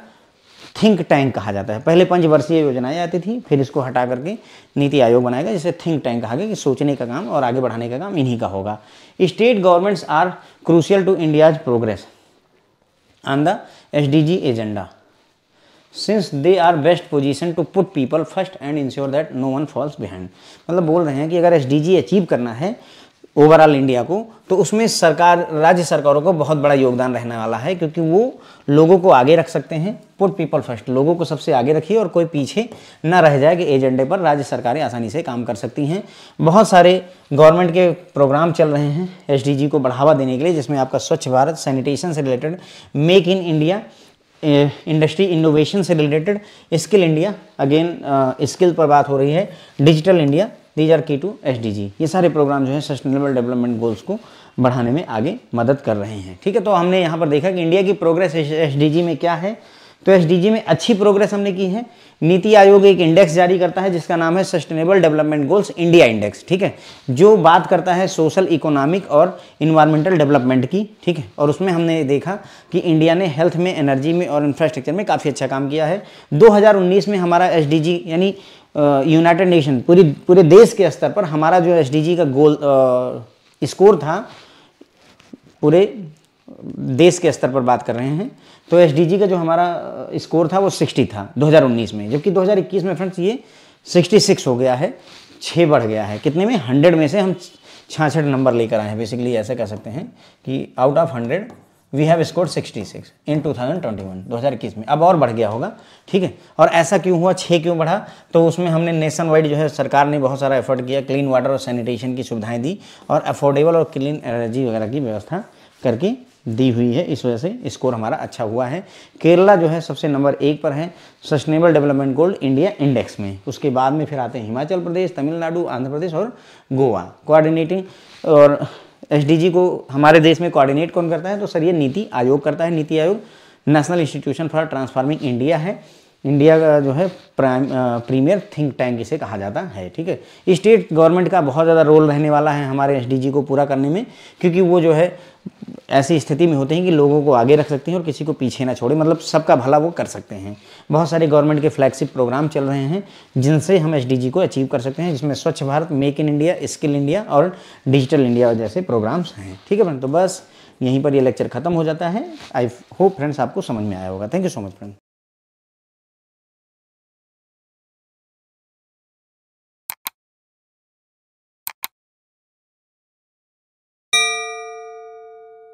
थिंक टैंक कहा जाता है। पहले 5 वर्षीय योजनाएं आती थी, फिर इसको हटा करके नीति आयोग बनाएगा, जिसे थिंक टैंक कहा गया कि सोचने का काम और आगे बढ़ाने का काम इन्हीं का होगा। State governments are crucial to India's progress on the SDG agenda, since they are best positioned to put people first and ensure that no one falls behind। मतलब बोल रहे हैं कि अगर एसडीजी अचीव करना है ओवरऑल इंडिया को, तो उसमें सरकार, राज्य सरकारों को बहुत बड़ा योगदान रहने वाला है, क्योंकि वो लोगों को आगे रख सकते हैं। पुट पीपल फर्स्ट, लोगों को सबसे आगे रखिए और कोई पीछे ना रह जाए कि एजेंडे पर राज्य सरकारें आसानी से काम कर सकती हैं। बहुत सारे गवर्नमेंट के प्रोग्राम चल रहे हैं एसडीजी को बढ़ावा देने के लिए, जिसमें आपका स्वच्छ भारत, सैनिटेशन से related, make in India, industry innovation से related, skill India, again skill पर बात हो रही है, digital India, these are key to SDG. ये सारे प्रोग्राम जो है सस्टेनेबल डेवलपमेंट गोल्स को बढ़ाने में आगे मदद कर रहे हैं। ठीक है, तो हमने यहाँ पर देखा कि इंडिया की प्रोग्रेस एसडीजी में क्या है। तो एसडीजी में अच्छी प्रोग्रेस हमने की है। नीति आयोग एक इंडेक्स जारी करता है जिसका नाम है sustainable development goals India index. ठीक है, जो बात करता है सोशल, इकोनॉमिक और इन्वायरमेंटल डेवलपमेंट की। ठीक है, और उसमें हमने देखा कि इंडिया ने हेल्थ में, एनर्जी में और इंफ्रास्ट्रक्चर में काफ़ी अच्छा काम किया है। 2019 में हमारा एसडीजी यानी यूनाइटेड नेशन पूरे देश के स्तर पर हमारा जो एसडीजी का गोल स्कोर था, पूरे देश के स्तर पर बात कर रहे हैं, तो एसडीजी का जो हमारा स्कोर था वो 60 था 2019 में, जबकि 2021 में फ्रेंड्स ये 66 हो गया है, 6 बढ़ गया है। कितने में? 100 में से हम 66 नंबर लेकर आए हैं। बेसिकली ऐसा कह सकते हैं कि out of 100 we have score 66 in 2021 में। अब और बढ़ गया होगा, ठीक है। और ऐसा क्यों हुआ, 6 क्यों बढ़ा, तो उसमें हमने नेशन वाइड जो है सरकार ने बहुत सारा एफर्ट किया, क्लीन वाटर और सैनिटेशन की सुविधाएं दी और अफोर्डेबल और क्लीन एनर्जी वगैरह की व्यवस्था करके दी हुई है। इस वजह से स्कोर हमारा अच्छा हुआ है। केरला जो है सबसे नंबर 1 पर है सस्टेनेबल डेवलपमेंट गोल इंडिया इंडेक्स में। उसके बाद में फिर आते हैं हिमाचल प्रदेश, तमिलनाडु, आंध्र प्रदेश और गोवा। कोऑर्डिनेटिंग और एसडीजी को हमारे देश में कोऑर्डिनेट कौन करता है, तो सर ये नीति आयोग करता है। NITI Aayog national institution for transforming India है। इंडिया का जो है प्रीमियर थिंक टैंक इसे कहा जाता है, ठीक है। स्टेट गवर्नमेंट का बहुत ज़्यादा रोल रहने वाला है हमारे एसडीजी को पूरा करने में, क्योंकि वो जो है ऐसी स्थिति में होते हैं कि लोगों को आगे रख सकते हैं और किसी को पीछे ना छोड़े, मतलब सबका भला वो कर सकते हैं। बहुत सारे गवर्नमेंट के फ्लैगशिप प्रोग्राम चल रहे हैं जिनसे हम एसडीजी को अचीव कर सकते हैं, जिसमें स्वच्छ Bharat, make in India, skill India और डिजिटल इंडिया जैसे प्रोग्राम्स हैं, ठीक है फ्रेंड। तो बस यहीं पर ये लेक्चर खत्म हो जाता है। आई होप फ्रेंड्स आपको समझ में आया होगा। Thank you so much friend.